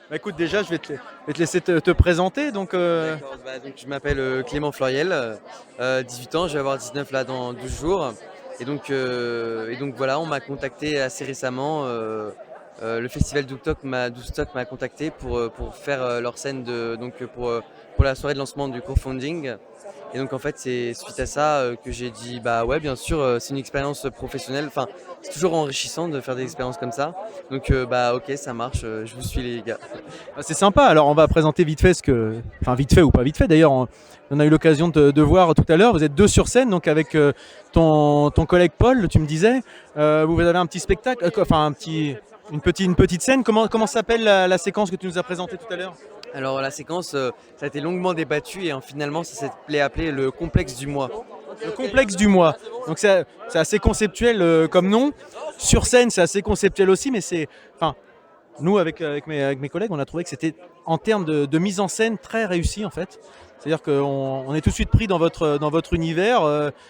Bah, écoute, déjà, je vais te laisser te présenter. D'accord, bah, donc je m'appelle Clément Floriel, 18 ans, je vais avoir 19 là dans 12 jours. Et donc voilà, on m'a contacté assez récemment. Le festival d'Hookstock m'a contacté pour faire leur scène pour la soirée de lancement du crowdfunding. Et donc en fait, c'est suite à ça que j'ai dit bah ouais, bien sûr, c'est une expérience professionnelle. Enfin, c'est toujours enrichissant de faire des expériences comme ça. Donc bah ok, ça marche, je vous suis les gars. bah, c'est sympa. Alors, on va présenter vite fait enfin, vite fait ou pas vite fait. D'ailleurs, on a eu l'occasion de voir tout à l'heure. Vous êtes deux sur scène, donc avec ton collègue Paul, tu me disais. Vous avez un petit spectacle, enfin, une petite scène. Comment s'appelle la séquence que tu nous as présentée tout à l'heure? Alors la séquence, ça a été longuement débattu et finalement ça s'est appelé le complexe du moi. Le complexe du moi. Donc, c'est assez conceptuel comme nom. Sur scène, c'est assez conceptuel aussi, mais enfin, nous, avec mes collègues, on a trouvé que c'était, en termes de mise en scène, très réussi en fait. C'est-à-dire qu'on est tout de suite pris dans votre univers.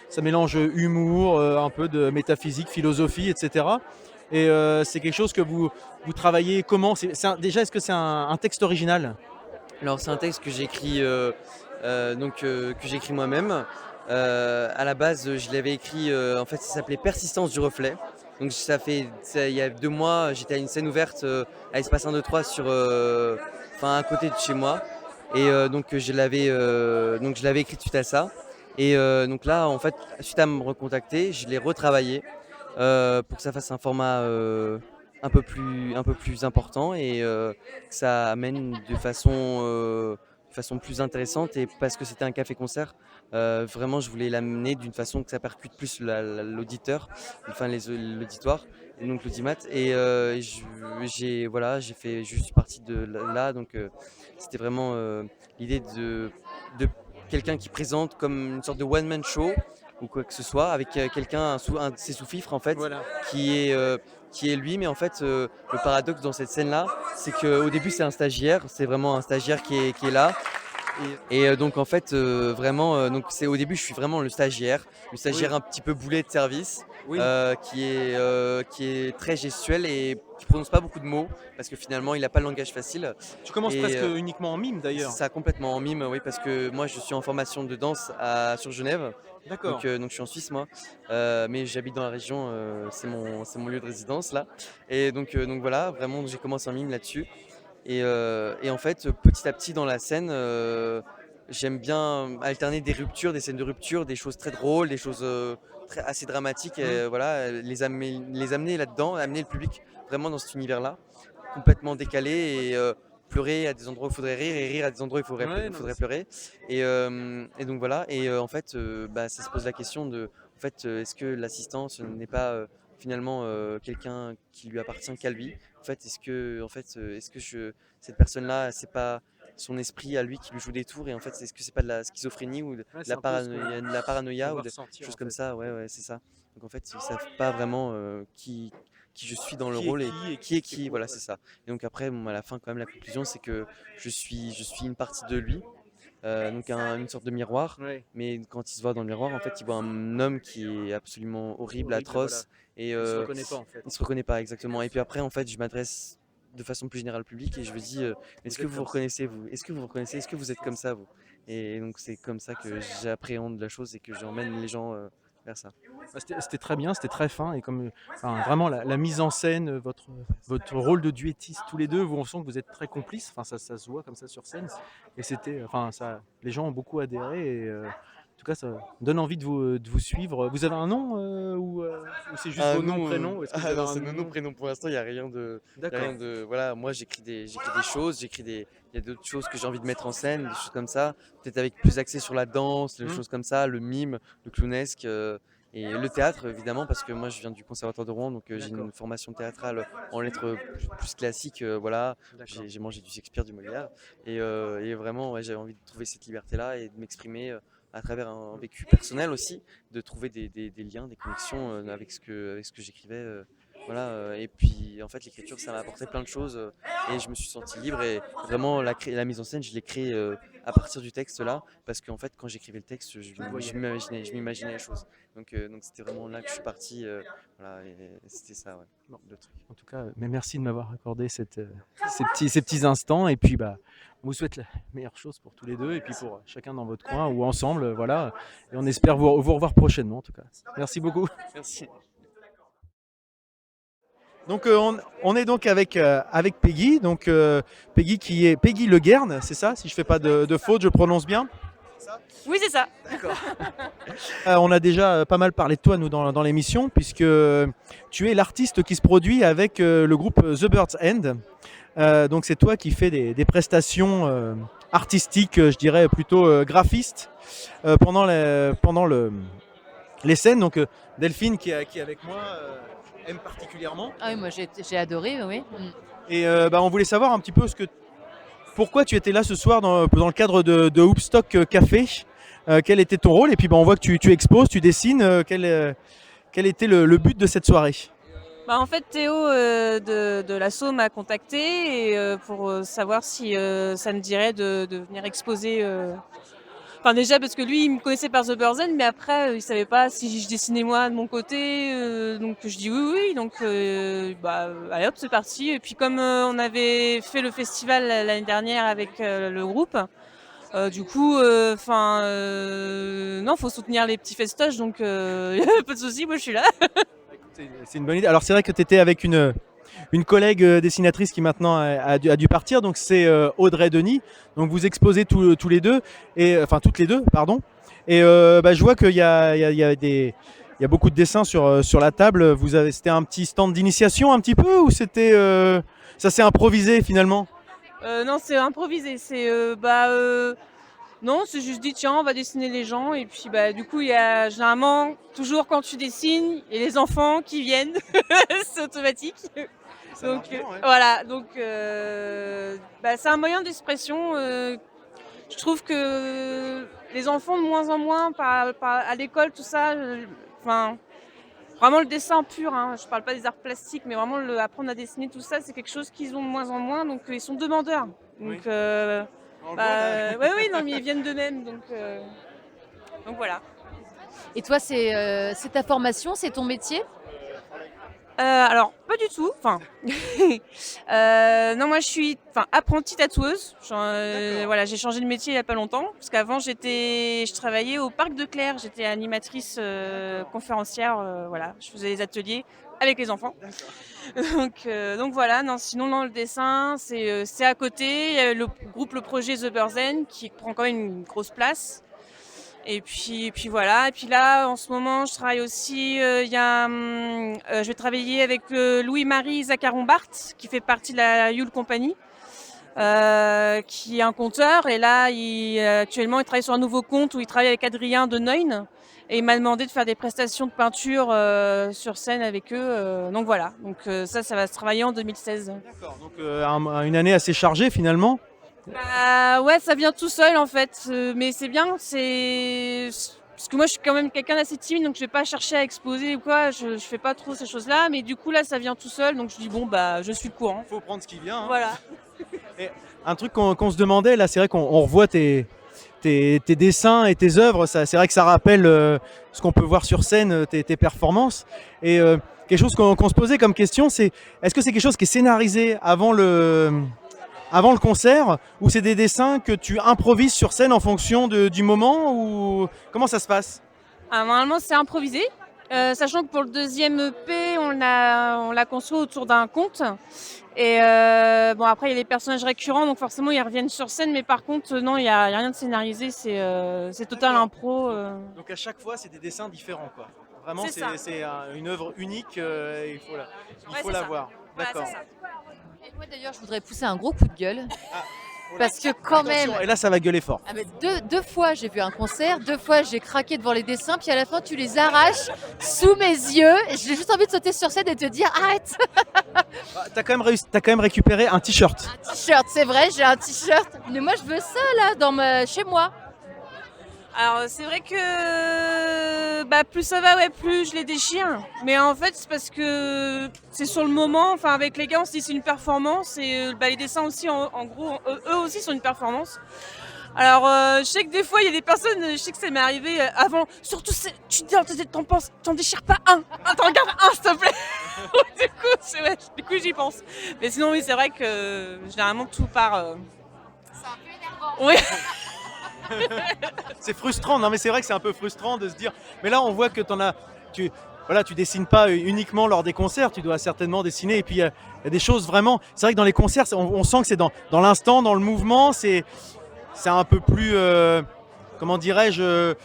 Ça mélange humour, un peu de métaphysique, philosophie, etc. Et c'est quelque chose que vous travaillez comment? Déjà, est-ce que c'est un texte original? Alors c'est un texte que j'ai écrit que j'ai écrit moi-même. À la base, je l'avais écrit, en fait, ça s'appelait Persistance du reflet. Donc il y a 2 mois, j'étais à une scène ouverte à Espace 1, 2, 3 à côté de chez moi. Et donc je l'avais écrit suite à ça. Et donc là, en fait, suite à me recontacter, je l'ai retravaillé pour que ça fasse un format un peu plus important et que ça amène de façon plus intéressante. Et parce que c'était un café-concert, vraiment, je voulais l'amener d'une façon que ça percute plus l'auditeur, enfin l'auditoire, et donc l'audimat. Et je suis parti de là, donc c'était vraiment l'idée de quelqu'un qui présente comme une sorte de one-man show ou quoi que ce soit, avec un de ses sous-fifres en fait, Voilà. qui est, euh, qui est lui. Mais en fait, le paradoxe dans cette scène-là, c'est qu'au début, c'est un stagiaire, c'est vraiment un stagiaire qui est là. Et donc en fait, vraiment, donc c'est au début, je suis vraiment le Oui, stagiaire un petit peu boulet de service, oui. qui est très gestuel et qui prononce pas beaucoup de mots parce que finalement, il n'a pas le langage facile. Tu commences Et presque uniquement en mime c'est d'ailleurs. ça, complètement en mime, oui, parce que moi, je suis en formation de danse sur Genève. D'accord. Donc je suis en Suisse moi. Mais j'habite dans la région, c'est mon lieu de résidence là. Et donc voilà, vraiment j'ai commencé en mime là-dessus. Et en fait, petit à petit dans la scène, j'aime bien alterner des scènes de rupture, des choses très drôles, des choses assez dramatiques, Hmm. et voilà, les amener là-dedans, amener le public vraiment dans cet univers-là, complètement décalé, et pleurer à des endroits où il faudrait rire et rire à des endroits où Ouais, il non, mais faudrait pleurer. Et donc voilà, et en fait, bah, ça se pose la question de, en fait, est-ce que l'assistance n'est pas finalement quelqu'un qui lui appartient qu'à lui? En fait, est-ce que cette personne-là, c'est pas son esprit à lui qui lui joue des tours? Et en fait, est-ce que c'est pas de la schizophrénie ou de ouais, c'est la un peu ce qu'on paranoïa ou va de ressentir choses en comme fait. ça? Ouais, ouais, c'est ça. Donc en fait, ils savent pas vraiment qui je suis dans le Qui est rôle et qui et qui est qui est qui. quoi. Voilà, Ouais. c'est ça. Et donc après, bon, à la fin, quand même, la conclusion, c'est que je suis une partie de lui, une sorte de miroir. Ouais. Mais quand il se voit dans le miroir, en fait, il voit un homme qui est absolument horrible, Horrible, voilà. atroce, et Il se reconnaît pas en il fait. se reconnaît pas exactement. Et puis après, en fait, je m'adresse de façon plus générale au public et je me dis, est-ce Vous que êtes vous vous comme ça. reconnaissez, vous? Est-ce que vous vous reconnaissez? Est-ce que vous êtes comme ça, vous? Et donc c'est comme ça que j'appréhende la chose et que j'emmène les gens vers ça. Bah, c'était très bien, c'était très fin et enfin, vraiment la mise en scène, votre rôle de duettiste tous les deux, on sent que vous êtes très complices. Enfin, ça se voit comme ça sur scène. Et enfin, les gens ont beaucoup adhéré et en tout cas, ça donne envie de vous suivre. Vous avez un nom ou c'est juste Ah vos noms, non, prénoms? Est-ce que vous ah avez non, un c'est nos nom? prénoms pour l'instant, il n'y a rien y a rien D'accord. de, voilà, moi j'écris des choses, il y a d'autres choses que j'ai envie de mettre en scène, des choses comme ça, peut-être avec plus accès sur la danse, des Hmm. choses comme ça, le mime, le clownesque, et le théâtre évidemment, parce que moi je viens du conservatoire de Rouen, donc j'ai D'accord. une formation théâtrale en lettres plus classiques, voilà, D'accord. j'ai mangé du Shakespeare, du Molière, et vraiment ouais, j'avais envie de trouver cette liberté-là et de m'exprimer à travers un vécu personnel aussi, de trouver des liens, des connexions avec ce que j'écrivais. Voilà, et puis en fait l'écriture ça m'a apporté plein de choses, et je me suis senti libre, et vraiment la mise en scène je l'ai créée à partir du texte là, parce qu'en fait quand j'écrivais le texte, je m'imaginais les choses. Donc c'était vraiment là que je suis parti, voilà, et c'était ça, ouais, Bon. le truc. En tout cas, mais merci de m'avoir accordé ces petits instants. Et puis, on vous souhaite la meilleure chose pour tous les deux. Et puis pour chacun dans votre coin ou ensemble. Voilà. Et on espère vous revoir prochainement, en tout cas. Merci beaucoup. Merci. Donc, on est donc avec Peggy. Donc, Peggy qui est Peggy Le Guern, c'est ça? Si je fais pas de faute, je prononce bien. Oui, c'est ça. On a déjà pas mal parlé de toi, nous, dans l'émission, puisque tu es l'artiste qui se produit avec le groupe The Bird's End. Donc c'est toi qui fais des prestations artistiques, je dirais plutôt graphistes, pendant les scènes. Donc Delphine, qui est avec moi, aime particulièrement. Ah oui, moi j'ai adoré, oui. Et on voulait savoir un petit peu pourquoi tu étais là ce soir dans le cadre de Hoopstock Café. Quel était ton rôle? Et puis on voit que tu exposes, tu dessines. Quel était le but de cette soirée? En fait, Théo de l'asso m'a contacté et, pour savoir si ça me dirait de venir exposer. Enfin, déjà parce que lui, il me connaissait par The Bird's End, mais après, il savait pas si je dessinais moi de mon côté. Donc je dis oui, oui. Donc allez hop, c'est parti. Et puis comme on avait fait le festival l'année dernière avec le groupe. Du coup, non, faut soutenir les petits festoches, donc pas de souci, moi je suis là. C'est une bonne idée. Alors c'est vrai que tu étais avec une collègue dessinatrice qui maintenant a dû partir, donc c'est Audrey Denis. Donc vous exposez tous les deux, enfin toutes les deux, pardon. Et je vois qu'il y a beaucoup de dessins sur la table. C'était un petit stand d'initiation un petit peu, ou c'était ça s'est improvisé finalement? Non, c'est improvisé. Non, c'est juste dit tiens, on va dessiner les gens et puis du coup il y a généralement toujours quand tu dessines et les enfants qui viennent, c'est automatique. Donc voilà, donc c'est un moyen d'expression. Je trouve que les enfants de moins en moins à l'école tout ça, vraiment le dessin pur, hein, je parle pas des arts plastiques, mais vraiment apprendre à dessiner tout ça, c'est quelque chose qu'ils ont de moins en moins, donc ils sont demandeurs. Donc oui, non, mais ils viennent d'eux-mêmes, donc voilà. Et toi, c'est ta formation, c'est ton métier? Alors, pas du tout. Non, moi je suis apprentie tatoueuse. Voilà, j'ai changé de métier il n'y a pas longtemps. Parce qu'avant, je travaillais au Parc de Clerc. J'étais animatrice conférencière. Voilà, je faisais des ateliers avec les enfants. Donc voilà, non, sinon, non, le dessin, c'est à côté. Il y a le groupe, le projet The Bird's End qui prend quand même une grosse place. Et puis voilà. Et puis là, en ce moment, je travaille aussi. Je vais travailler avec Louis-Marie Zaccaron-Barth, qui fait partie de la Yule Company, qui est un conteur. Et là, actuellement, il travaille sur un nouveau conte où il travaille avec Adrien de Neuilly. Et il m'a demandé de faire des prestations de peinture sur scène avec eux. Donc voilà. Donc ça va se travailler en 2016. D'accord. Donc une année assez chargée finalement. Ouais, ça vient tout seul en fait, mais c'est bien, parce que moi je suis quand même quelqu'un d'assez timide, donc je vais pas chercher à exposer ou quoi, je fais pas trop ces choses-là, mais du coup là ça vient tout seul, donc je dis bon je suis le courant. Faut prendre ce qui vient. Hein. Voilà. Et un truc qu'on se demandait là, c'est vrai qu'on revoit tes dessins et tes œuvres, c'est vrai que ça rappelle ce qu'on peut voir sur scène, tes performances. Et quelque chose qu'on se posait comme question, c'est est-ce que c'est quelque chose qui est scénarisé avant le concert, ou c'est des dessins que tu improvises sur scène en fonction du moment, ou comment ça se passe? Normalement c'est improvisé, sachant que pour le deuxième EP on l'a construit autour d'un conte. Et après il y a des personnages récurrents, donc forcément ils reviennent sur scène, mais par contre non, il n'y a rien de scénarisé, c'est total impro. Donc à chaque fois c'est des dessins différents quoi. Vraiment c'est une œuvre unique, il faut la voir. D'accord. Voilà, Et moi d'ailleurs, je voudrais pousser un gros coup de gueule. Parce que quand même. Et là ça va gueuler fort. Ah, mais deux fois j'ai vu un concert, 2 fois j'ai craqué devant les dessins, puis à la fin tu les arraches sous mes yeux. J'ai juste envie de sauter sur scène et de te dire arrête. T'as quand même récupéré un t-shirt. Un t-shirt, c'est vrai, j'ai un t-shirt. Mais moi je veux ça là, chez moi. Alors c'est vrai que plus ça va, plus je les déchire. Mais en fait c'est parce que c'est sur le moment, avec les gars on se dit c'est une performance et les dessins aussi en gros eux aussi sont une performance. Alors, je sais que des fois, il y a des personnes, je sais que ça m'est arrivé avant. Surtout, t'en déchires pas un. T'en regardes un, s'il te plaît. Du coup, j'y pense. Mais sinon, oui, c'est vrai que généralement, tout part. C'est un peu énervant. Oui. C'est frustrant, non mais c'est vrai que c'est un peu frustrant de se dire. Mais là, on voit que tu dessines pas uniquement lors des concerts, tu dois certainement dessiner. Et puis il y a des choses vraiment. C'est vrai que dans les concerts, on sent que c'est dans l'instant, dans le mouvement, c'est un peu plus, comment dirais-je,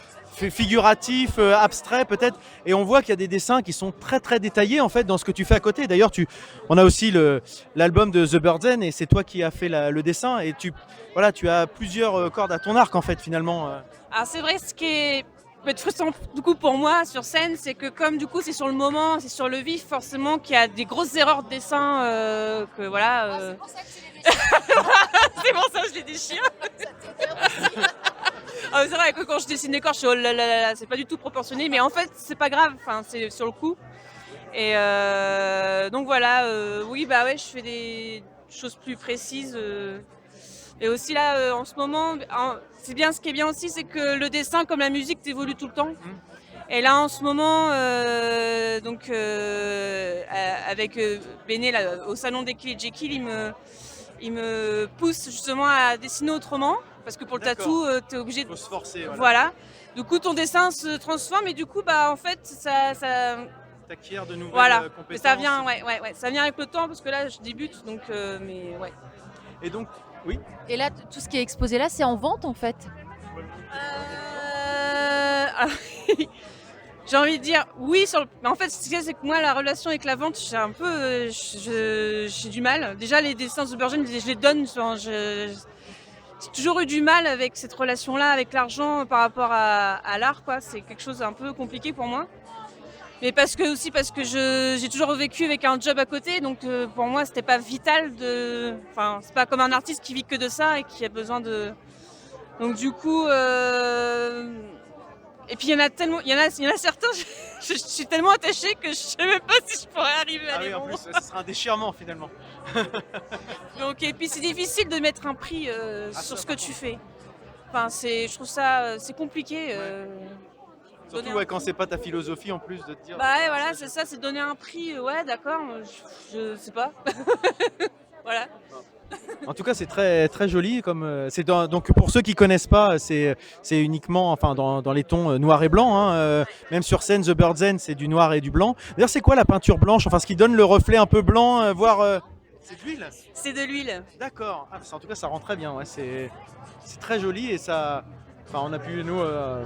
figuratif, abstrait peut-être. Et on voit qu'il y a des dessins qui sont très très détaillés en fait dans ce que tu fais à côté. D'ailleurs, on a aussi l'album de The Birdzen et c'est toi qui as fait le dessin. Et tu as plusieurs cordes à ton arc en fait finalement. Alors, c'est vrai, ce qui peut être frustrant du coup pour moi sur scène, c'est que comme du coup c'est sur le moment, c'est sur le vif, forcément qu'il y a des grosses erreurs de dessin que voilà. C'est pour ça que tu les déchires. C'est pour ça que je les déchire. Ah, c'est vrai que quand je dessine des corps, je suis oh là là là, c'est pas du tout proportionné, mais en fait c'est pas grave, enfin c'est sur le coup. Et donc voilà, oui bah ouais, je fais des choses plus précises. Et aussi là, en ce moment, c'est bien. Ce qui est bien aussi, c'est que le dessin, comme la musique, t'évolue tout le temps. Et là, en ce moment, avec Béné, là, au salon d'Ekil et Jekyll, il me pousse justement à dessiner autrement. Parce que pour le tatou, t'es obligé de. Faut se forcer. Voilà. Du coup, ton dessin se transforme et du coup, bah, en fait, ça T'acquiers de nouvelles voilà. compétences. Mais ça vient, ouais, ça vient avec le temps parce que là, je débute, donc, mais ouais. Et donc, oui. Et là, tout ce qui est exposé là, c'est en vente en fait. Alors, j'ai envie de dire oui, mais en fait, ce qu'il y a, c'est que moi, la relation avec la vente, j'ai un peu, j'ai du mal. Déjà, les dessins de Burgen, je les donne. J'ai toujours eu du mal avec cette relation-là, avec l'argent par rapport à l'art, quoi. C'est quelque chose d'un peu compliqué pour moi. Mais parce que j'ai toujours vécu avec un job à côté, donc pour moi c'était pas vital enfin c'est pas comme un artiste qui vit que de ça et qui a besoin de. Donc du coup, et puis il y en a certains, je suis tellement attachée que je sais même pas si je pourrais arriver à Ah les oui, en vendre. plus, ce sera un déchirement finalement. Donc et puis c'est difficile de mettre un prix sur ce que tu fais. Enfin je trouve ça c'est compliqué. Surtout quand c'est pas ta philosophie en plus de te dire. Bah ouais, voilà, c'est ça, c'est donner un prix, ouais, d'accord, je sais pas. Voilà. En tout cas, c'est très très joli. Donc pour ceux qui connaissent pas, c'est uniquement, enfin dans les tons noir et blanc. Hein, même sur scène, The Birdzen, c'est du noir et du blanc. D'ailleurs, c'est quoi la peinture blanche? Enfin, ce qui donne le reflet un peu blanc, voire. C'est de l'huile. C'est de l'huile. D'accord. En tout cas, ça rend très bien. Ouais, c'est très joli et ça. Enfin, on a pu nous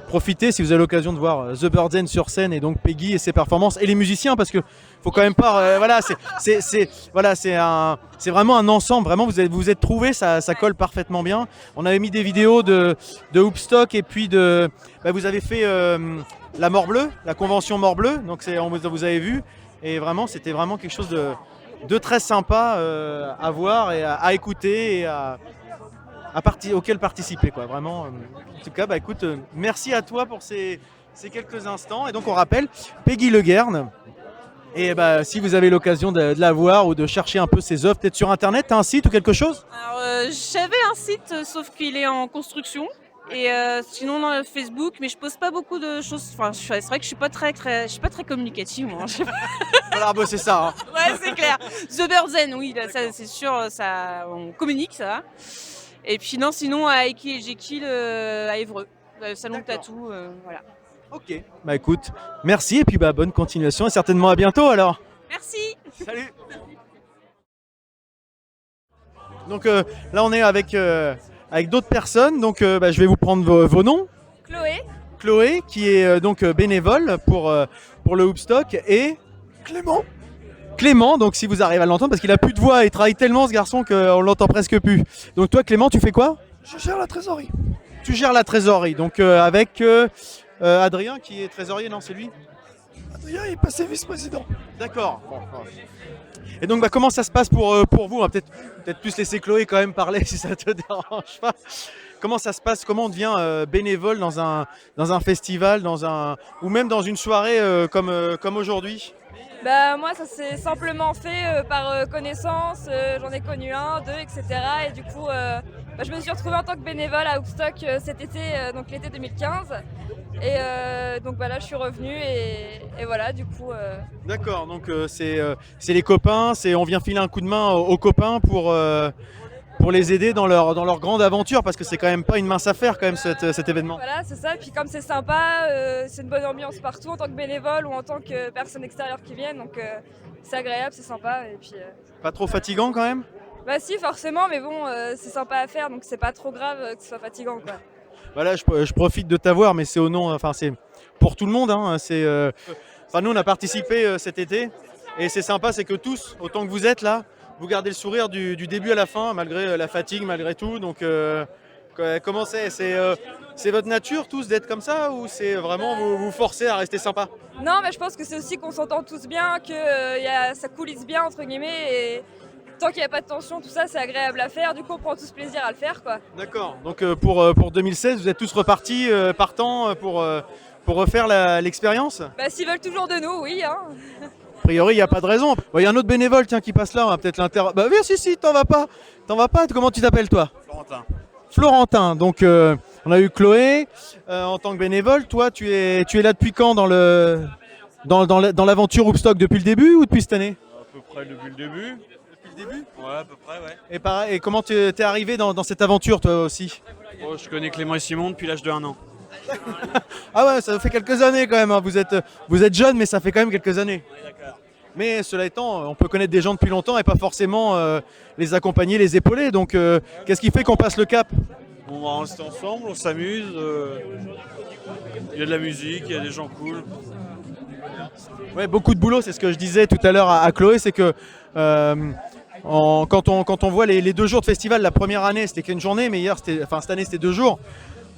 profiter si vous avez l'occasion de voir The Birdzen sur scène et donc Peggy et ses performances et les musiciens parce que faut quand même pas voilà c'est vraiment un ensemble, vraiment vous êtes trouvés, ça colle parfaitement bien. On avait mis des vidéos de Hoopstock et puis vous avez fait la Mort Bleue, la convention Mort Bleue, donc vous avez vu et vraiment c'était vraiment quelque chose de très sympa à voir et à écouter et auquel participer quoi, vraiment. En tout cas, écoute, merci à toi pour ces quelques instants. Et donc on rappelle Peggy Leguerne. Et si vous avez l'occasion de la voir ou de chercher un peu ses œuvres, peut-être sur internet, t'as un site ou quelque chose? Alors j'avais un site, sauf qu'il est en construction. Et sinon dans Facebook, mais je pose pas beaucoup de choses. Enfin, c'est vrai que je suis pas très communicative moi. Voilà, c'est ça. Hein. Ouais, c'est clair. The Birdzen, oui, là, ça, c'est sûr, ça, on communique, ça va. Et puis non, sinon à Ekil et Jekyll à Évreux, salon de tatou, voilà. Ok, écoute, merci et puis bonne continuation et certainement à bientôt alors. Merci. Salut. Donc là on est avec d'autres personnes, donc je vais vous prendre vos noms. Chloé qui est donc bénévole pour le Hoopstock et Clément, donc si vous arrivez à l'entendre, parce qu'il a plus de voix, il travaille tellement ce garçon qu'on l'entend presque plus. Donc toi Clément, tu fais quoi? Je gère la trésorerie. Tu gères la trésorerie, donc avec Adrien qui est trésorier, non c'est lui? Adrien est passé vice-président. D'accord. Et donc comment ça se passe pour vous? On va peut-être plus laisser Chloé quand même parler si ça te dérange pas. Comment ça se passe? Comment on devient bénévole dans un festival, ou même dans une soirée comme aujourd'hui? Moi ça s'est simplement fait par connaissance, j'en ai connu un, deux, etc. Et du coup je me suis retrouvée en tant que bénévole à Hoopstock cet été, donc l'été 2015. Et donc là, je suis revenue et voilà, du coup. D'accord, donc c'est les copains, on vient filer un coup de main aux copains pour les aider dans leur grande aventure, parce que c'est quand même pas une mince affaire quand même cet événement. Voilà, c'est ça. Et puis comme c'est sympa, c'est une bonne ambiance partout en tant que bénévole ou en tant que personne extérieure qui vienne. Donc c'est agréable, c'est sympa. Et puis, Pas trop fatigant quand même? bah si, forcément, mais bon, c'est sympa à faire, donc c'est pas trop grave que ce soit fatigant, quoi. Voilà, je profite de t'avoir, mais c'est au nom, enfin c'est pour tout le monde. Hein, nous on a participé cet été, et c'est sympa, c'est que tous, autant que vous êtes là, vous gardez le sourire du début à la fin, malgré la fatigue, malgré tout. Donc comment c'est votre nature tous d'être comme ça, ou c'est vraiment vous forcer à rester sympa? Non, mais je pense que c'est aussi qu'on s'entend tous bien, que ça coulisse bien, entre guillemets, et tant qu'il n'y a pas de tension, tout ça, c'est agréable à faire. Du coup, on prend tous plaisir à le faire, quoi. D'accord. Donc pour 2016, vous êtes tous repartis, partants pour refaire l'expérience? Bah, s'ils veulent toujours de nous, oui. Hein. A priori, il n'y a pas de raison. Il y a un autre bénévole qui passe là, on va peut-être Bah oui, si, t'en vas pas. Comment tu t'appelles toi? Florentin. Florentin. Donc on a eu Chloé en tant que bénévole. Toi, tu es là depuis quand dans l'aventure Hoopstock? Depuis le début ou depuis cette année? À peu près depuis le début. Depuis le début? Ouais, à peu près, ouais. Et pareil, et comment tu es arrivé dans cette aventure toi aussi? Oh, je connais Clément et Simon depuis l'âge de 1 an. Ah ouais, ça fait quelques années quand même. Hein. Vous êtes jeune, mais ça fait quand même quelques années. Mais cela étant, on peut connaître des gens depuis longtemps et pas forcément les accompagner, les épauler. Donc qu'est-ce qui fait qu'on passe le cap? On reste ensemble, on s'amuse. Il y a de la musique, il y a des gens cool. Ouais, beaucoup de boulot, c'est ce que je disais tout à l'heure à Chloé, c'est que quand on voit les 2 jours de festival, la première année c'était qu'une journée, mais cette année c'était 2 jours,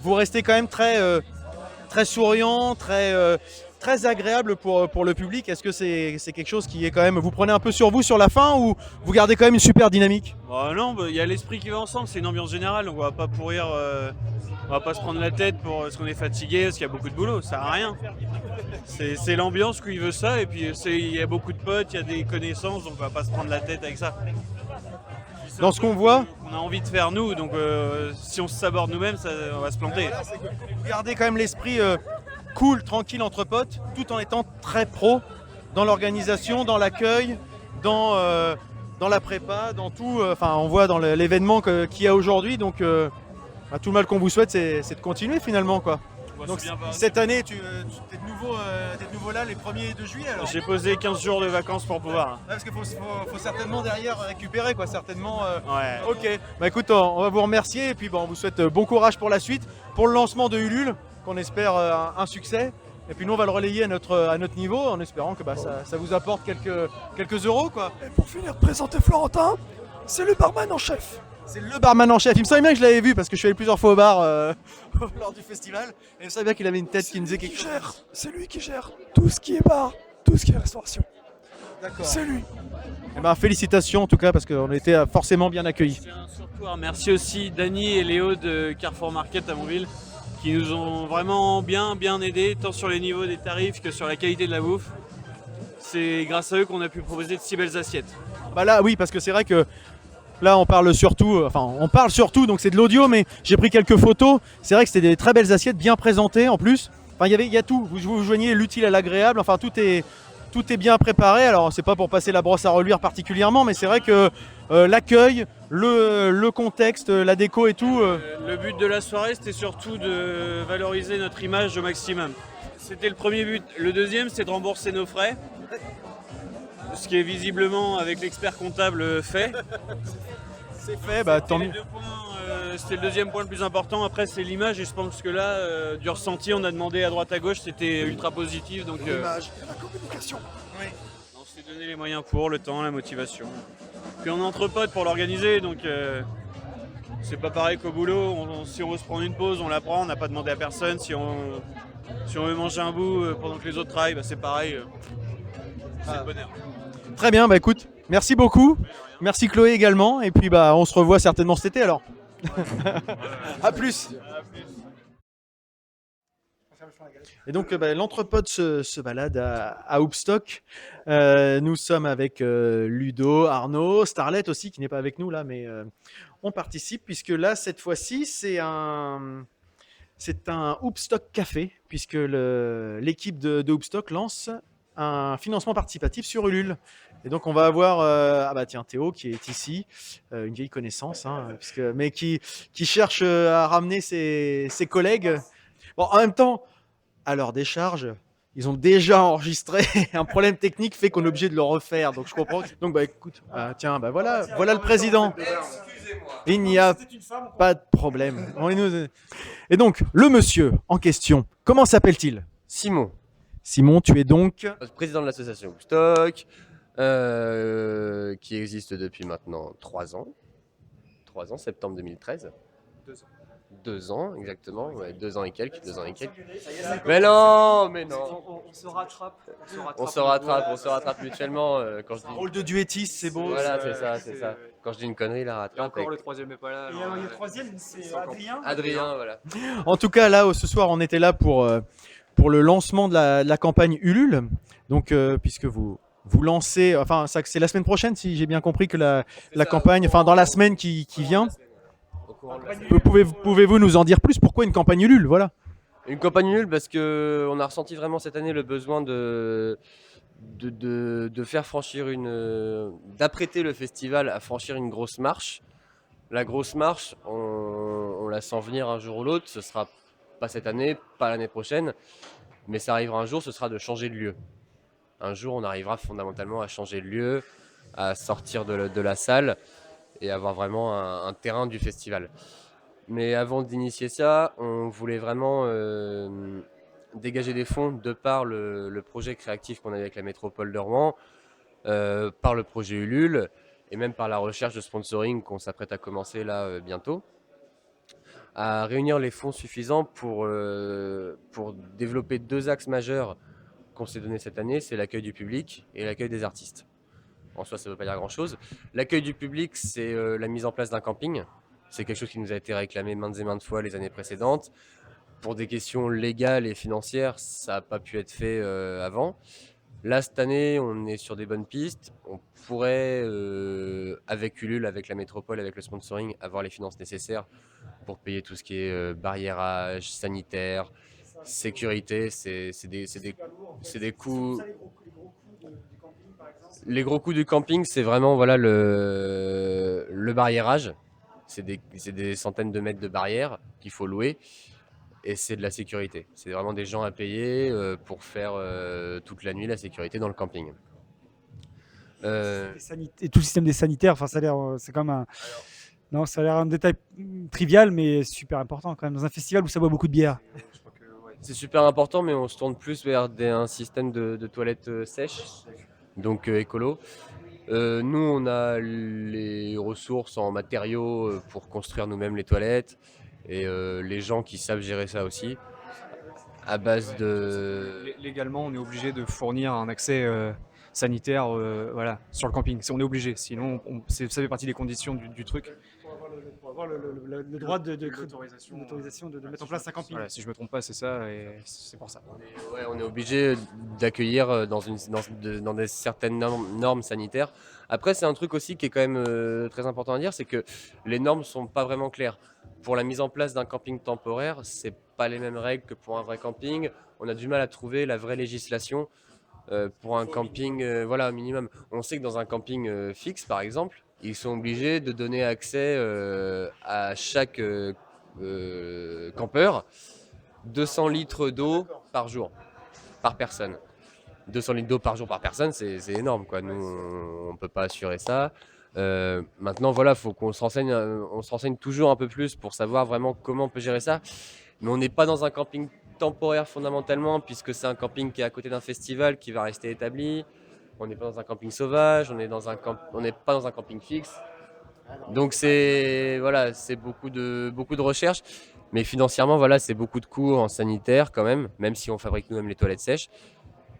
vous restez quand même très souriant, très agréable pour le public. Est-ce que c'est quelque chose qui est quand même, vous prenez un peu sur vous sur la fin, ou vous gardez quand même une super dynamique? Bah non, il y a l'esprit qui va ensemble, c'est une ambiance générale, donc on va pas pourrir, on va pas se prendre la tête parce qu'on est fatigué, parce qu'il y a beaucoup de boulot, ça sert à rien. C'est l'ambiance qui veut ça, et puis il y a beaucoup de potes, il y a des connaissances, donc on va pas se prendre la tête avec ça. Dans ce qu'on voit, on a envie de faire nous, donc si on se saborde nous-mêmes, on va se planter. vous gardez quand même l'esprit cool, tranquille entre potes, tout en étant très pro dans l'organisation, dans l'accueil, dans la prépa, dans tout. On voit dans l'événement qu'il y a aujourd'hui. Donc tout le mal qu'on vous souhaite, c'est de continuer finalement, quoi. Donc cette année, tu es de nouveau là les 1er de juillet alors? J'ai posé 15 jours de vacances pour pouvoir. Ouais, parce qu'il faut certainement derrière récupérer, quoi, certainement. Ouais. Ok, bah écoute, on va vous remercier, et puis on vous souhaite bon courage pour la suite, pour le lancement de Ulule, qu'on espère un succès. Et puis nous on va le relayer à notre niveau, en espérant que ça vous apporte quelques euros, quoi. Et pour finir de présenter Florentin, c'est le barman en chef. C'est le barman en chef. Il me semblait bien que je l'avais vu, parce que je suis allé plusieurs fois au bar lors du festival. Et il me semblait bien qu'il avait une tête qui me disait quelque chose. C'est lui qui gère tout ce qui est bar, tout ce qui est restauration. D'accord. C'est lui. Eh ben, félicitations en tout cas, parce qu'on était forcément bien accueillis. Surtout merci aussi Dany et Léo de Carrefour Market à Montville, qui nous ont vraiment bien aidés, tant sur les niveaux des tarifs que sur la qualité de la bouffe. C'est grâce à eux qu'on a pu proposer de si belles assiettes. Bah là oui, parce que c'est vrai que là on parle surtout, donc c'est de l'audio, mais j'ai pris quelques photos. C'est vrai que c'était des très belles assiettes, bien présentées en plus. Il y a tout, vous joignez l'utile à l'agréable, tout est bien préparé. Alors c'est pas pour passer la brosse à reluire particulièrement, mais c'est vrai que l'accueil, le contexte, la déco et tout. Le but de la soirée, c'était surtout de valoriser notre image au maximum. C'était le premier but. Le deuxième, c'est de rembourser nos frais. Ce qui est visiblement, avec l'expert comptable, fait. C'est fait, tant mieux. C'était le deuxième point le plus important. Après, c'est l'image, et je pense que là, du ressenti, on a demandé à droite à gauche, c'était ultra positif. Donc, L'image et la communication. oui. On s'est donné les moyens pour, le temps, la motivation. Puis on est entre potes pour l'organiser, donc c'est pas pareil qu'au boulot. Si on veut se prendre une pause, on la prend, on n'a pas demandé à personne. Si on veut manger un bout pendant que les autres travaillent, c'est pareil. C'est le bonheur. Très bien, écoute, merci beaucoup. Merci Chloé également, et puis on se revoit certainement cet été alors. À plus. Et donc l'entrepode se balade à Hoopstock. Nous sommes avec Ludo, Arnaud, Starlet aussi qui n'est pas avec nous là, mais on participe puisque là cette fois-ci c'est un Hoopstock Café puisque l'équipe de Hoopstock lance un financement participatif sur Ulule. Et donc on va avoir Théo qui est ici, une vieille connaissance, hein, mais qui cherche à ramener ses collègues. Bon, en même temps, à leur décharge, ils ont déjà enregistré. Un problème technique fait qu'on est obligé de le refaire. Donc je comprends. Donc écoute, voilà le président. Il n'y a pas de problème. Et donc le monsieur en question, comment s'appelle-t-il? Simon. Simon, tu es donc Président de l'association Hoopstock, qui existe depuis maintenant 3 ans. 3 ans, septembre 2013. 2 ans, exactement. Ouais, 2 ans et quelques. Mais non. On se rattrape. On se rattrape mutuellement. Quand je dis... rôle de duettiste, c'est beau. Voilà, c'est ça. Quand je dis une connerie, la rattrape. Encore le troisième n'est pas là. Et le troisième, c'est Adrien. Adrien, voilà. En tout cas, là, ce soir, on était là pour le lancement de la campagne Ulule. Donc, puisque vous lancez, enfin, c'est la semaine prochaine, si j'ai bien compris que la campagne, enfin, dans la semaine qui vient. Pouvez-vous nous en dire plus? Pourquoi une campagne Ulule? Voilà. Une campagne Ulule parce qu'on a ressenti vraiment cette année le besoin de faire franchir d'apprêter le festival à franchir une grosse marche. La grosse marche, on la sent venir un jour ou l'autre. Ce sera pas cette année, pas l'année prochaine, mais ça arrivera un jour, ce sera de changer de lieu. Un jour, on arrivera fondamentalement à changer de lieu, à sortir de la salle et avoir vraiment un terrain du festival. Mais avant d'initier ça, on voulait vraiment dégager des fonds de par le projet créatif qu'on a avec la métropole de Rouen, par le projet Ulule et même par la recherche de sponsoring qu'on s'apprête à commencer là bientôt, à réunir les fonds suffisants pour développer 2 axes majeurs qu'on s'est donné cette année, c'est l'accueil du public et l'accueil des artistes. En soi, ça ne veut pas dire grand-chose. L'accueil du public, c'est la mise en place d'un camping. C'est quelque chose qui nous a été réclamé maintes et maintes fois les années précédentes. Pour des questions légales et financières, ça n'a pas pu être fait avant. Là, cette année, on est sur des bonnes pistes. On pourrait, avec Ulule, avec la métropole, avec le sponsoring, avoir les finances nécessaires pour payer tout ce qui est barriérage, sanitaire, sécurité. C'est des coûts... Les gros coûts du camping, c'est vraiment voilà, le barriérage. C'est des centaines de mètres de barrières qu'il faut louer. Et c'est de la sécurité. C'est vraiment des gens à payer pour faire toute la nuit la sécurité dans le camping. Et tout le système des sanitaires, enfin, ça a l'air, c'est comme un... Non, ça a l'air un détail trivial, mais super important quand même. Dans un festival où ça boit beaucoup de bière. C'est super important, mais on se tourne plus vers un système de toilettes sèches, donc écolo. Nous, on a les ressources en matériaux pour construire nous-mêmes les toilettes et les gens qui savent gérer ça aussi, à base de... Légalement, on est obligé de fournir un accès sanitaire voilà, sur le camping. On est obligé, sinon ça fait partie des conditions du truc. Pour avoir le droit l'autorisation de mettre en place un camping. Voilà, si je ne me trompe pas, c'est ça, et c'est pour ça. On est obligé d'accueillir dans certaines normes sanitaires. Après, c'est un truc aussi qui est quand même très important à dire, c'est que les normes ne sont pas vraiment claires. Pour la mise en place d'un camping temporaire, ce n'est pas les mêmes règles que pour un vrai camping. On a du mal à trouver la vraie législation pour un camping, voilà, minimum. On sait que dans un camping fixe, par exemple, ils sont obligés de donner accès à chaque campeur 200 litres d'eau par jour, par personne. 200 litres d'eau par jour par personne, c'est énorme, quoi. Nous, on ne peut pas assurer ça. Maintenant, voilà, faut qu'on se renseigne, on se renseigne toujours un peu plus pour savoir vraiment comment on peut gérer ça. Mais on n'est pas dans un camping temporaire fondamentalement, puisque c'est un camping qui est à côté d'un festival qui va rester établi. On n'est pas dans un camping sauvage, on n'est pas dans un camping fixe. Donc c'est voilà, beaucoup de recherches, mais financièrement voilà, c'est beaucoup de coûts en sanitaire quand même si on fabrique nous-mêmes les toilettes sèches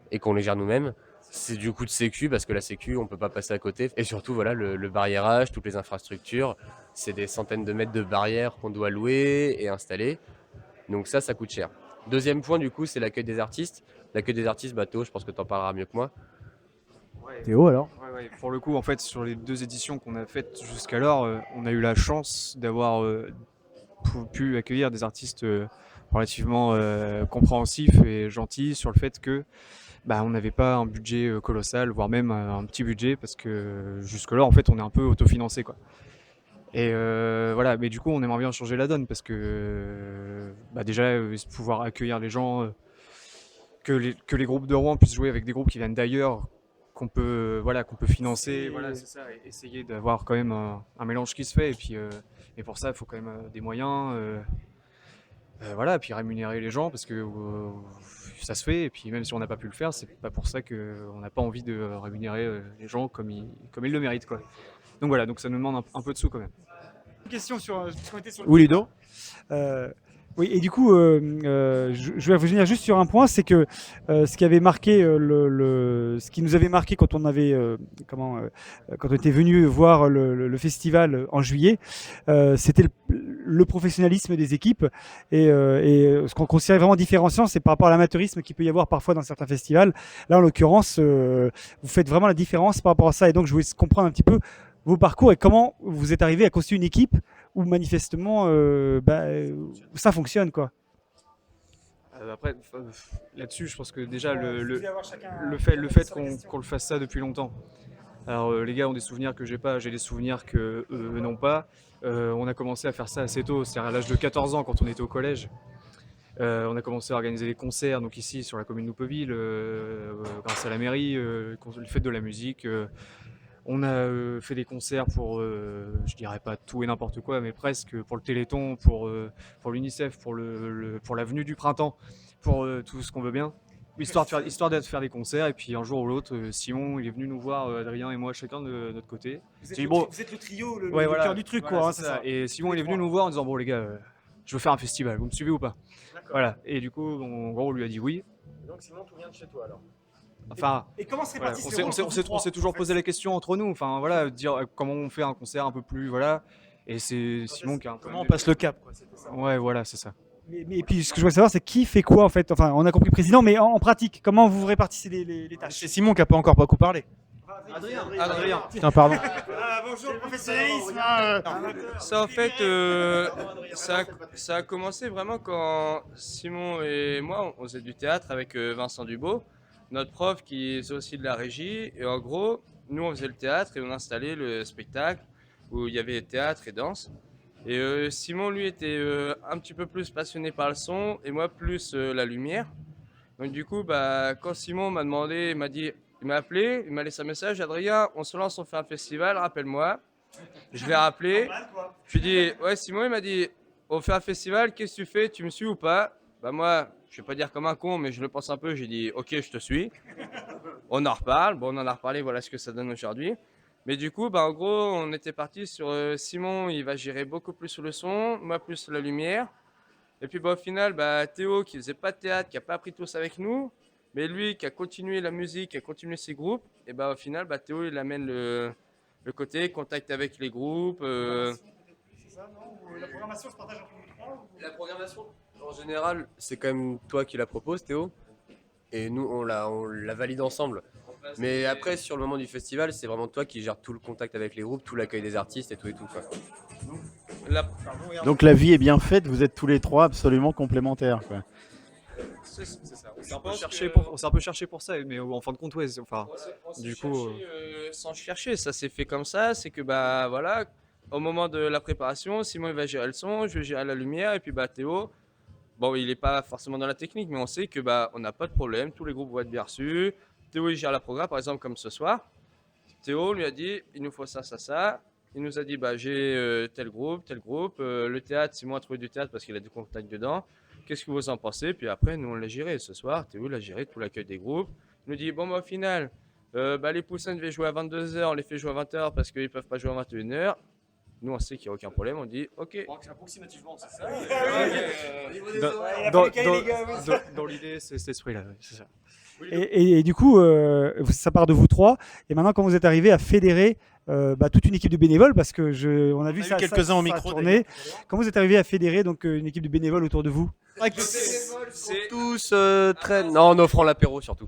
et qu'on les gère nous-mêmes. C'est du coût de sécu parce que la sécu on peut pas passer à côté. Et surtout voilà, le barriérage, toutes les infrastructures, c'est des centaines de mètres de barrières qu'on doit louer et installer. Donc ça coûte cher. Deuxième point, du coup, c'est l'accueil des artistes. L'accueil des artistes, Théo, je pense que tu en parleras mieux que moi. Théo alors? Ouais, pour le coup, en fait, sur les 2 éditions qu'on a faites jusqu'alors, on a eu la chance d'avoir pu accueillir des artistes relativement compréhensifs et gentils sur le fait que on n'avait pas un budget colossal, voire même un petit budget, parce que jusque-là, en fait, on est un peu autofinancé, quoi. Et voilà, mais du coup, on aimerait bien changer la donne parce que déjà, pouvoir accueillir les gens, que les groupes de Rouen puissent jouer avec des groupes qui viennent d'ailleurs, qu'on peut financer, voilà, c'est ça, et essayer d'avoir quand même un mélange qui se fait. Et puis, et pour ça, il faut quand même des moyens, voilà, et puis rémunérer les gens parce que ça se fait. Et puis même si on n'a pas pu le faire, c'est pas pour ça qu'on n'a pas envie de rémunérer les gens comme ils le méritent, quoi. Donc voilà, donc ça nous demande un peu de sous quand même. Une question sur ce qu'on était sur le Oui, Ludo? Oui, et du coup, je vais revenir juste sur un point, c'est que ce qui avait marqué, ce qui nous avait marqué quand on avait, quand on était venu voir le festival en juillet, c'était le professionnalisme des équipes et ce qu'on considère vraiment différenciant, c'est par rapport à l'amateurisme qu'il peut y avoir parfois dans certains festivals. Là, en l'occurrence, vous faites vraiment la différence par rapport à ça, et donc je voulais comprendre un petit peu vos parcours et comment vous êtes arrivé à constituer une équipe où manifestement ça fonctionne, quoi. Après, là-dessus, je pense que déjà le fait qu'on le fasse ça depuis longtemps. Alors les gars ont des souvenirs que j'ai pas, j'ai des souvenirs que eux n'ont pas. On a commencé à faire ça assez tôt, c'est-à-dire à l'âge de 14 ans quand on était au collège. On a commencé à organiser des concerts, donc ici sur la commune de Noupeville, grâce à la mairie, le fait de la musique. On a fait des concerts pour, je dirais pas tout et n'importe quoi, mais presque, pour le Téléthon, pour l'UNICEF, pour l'avenue du printemps, pour tout ce qu'on veut bien, histoire de faire des concerts. Et puis un jour ou l'autre, Simon, il est venu nous voir, Adrien et moi, chacun de notre côté. Vous êtes le trio, le cœur du truc, voilà, quoi. c'est ça. Et Simon, il est venu nous voir en disant, bon les gars, je veux faire un festival, vous me suivez ou pas? Voilà. Et du coup, en gros, on lui a dit oui. Et donc Simon, tout vient de chez toi alors? Enfin, et comment se répartissent voilà, les rôles on s'est toujours posé la question entre nous. Enfin voilà, dire comment on fait un concert un peu plus, voilà. Et c'est Simon qui a un peu. Comment on passe le cap, quoi. Ouais, voilà, c'est ça. Mais puis ce que je voudrais savoir, c'est qui fait quoi en fait. Enfin, on a compris le président, mais en pratique, comment vous répartissez les tâches? C'est Simon qui a pas encore beaucoup parlé. Adrien. Putain, pardon. Bonjour, le professionnalisme. Ça en fait, ça a commencé vraiment quand Simon et moi on faisait du théâtre avec Vincent Dubo, notre prof qui faisait aussi de la régie. Et en gros, nous on faisait le théâtre et on installait le spectacle où il y avait théâtre et danse. Et Simon lui était un petit peu plus passionné par le son et moi plus la lumière. Donc du coup, quand Simon m'a demandé, il m'a appelé, il m'a laissé un message: Adrien, on se lance, on fait un festival, rappelle-moi. Je l'ai rappelé. Je lui ai dit, ouais Simon, il m'a dit, on fait un festival, qu'est-ce que tu fais, tu me suis ou pas? Moi, je vais pas dire comme un con, mais je le pense un peu. J'ai dit, ok, je te suis. On en reparle. Bon, on en a reparlé, voilà ce que ça donne aujourd'hui. Mais du coup, en gros, on était parti sur Simon, il va gérer beaucoup plus sur le son, moi plus la lumière. Et puis au final, Théo qui faisait pas de théâtre, qui a pas appris tout ça avec nous, mais lui qui a continué la musique, qui a continué ses groupes, et au final, Théo il amène le côté contact avec les groupes. C'est ça, non? Ou la programmation se partage entre nous trois? La programmation, en général, c'est quand même toi qui la proposes, Théo. Et nous, on la valide ensemble. Mais après, sur le moment du festival, c'est vraiment toi qui gères tout le contact avec les groupes, tout l'accueil des artistes et tout quoi. Donc la vie est bien faite, vous êtes tous les trois absolument complémentaires, quoi. C'est ça. On s'est un peu cherché pour ça, mais en fin de compte, ouais. Enfin, du coup, sans chercher, ça s'est fait comme ça. C'est que voilà, au moment de la préparation, Simon il va gérer le son, je vais gérer la lumière, et puis Théo, bon, il n'est pas forcément dans la technique, mais on sait que on n'a pas de problème, tous les groupes vont être bien reçus. Théo il gère la programme, par exemple comme ce soir. Théo lui a dit, il nous faut ça, ça, ça. Il nous a dit, j'ai tel groupe. Le théâtre, Simon a trouvé du théâtre parce qu'il a du contact dedans. Qu'est-ce que vous en pensez? Puis après, nous on l'a géré ce soir. Théo il a géré tout l'accueil des groupes. Il nous dit, au final, les poussins devaient jouer à 22h, on les fait jouer à 20h parce qu'ils ne peuvent pas jouer à 21h. Nous on sait qu'il n'y a aucun problème, on dit ok. Approximativement, c'est ça. Dans l'idée, c'est cet esprit-là, c'est ça. Et du coup, ça part de vous trois. Et maintenant, quand vous êtes arrivé à fédérer toute une équipe de bénévoles, parce que on a vu ça, quelques-uns au micro. Quand vous êtes arrivé à fédérer donc une équipe de bénévoles autour de vous. C'est Tous très... Non, en offrant l'apéro surtout.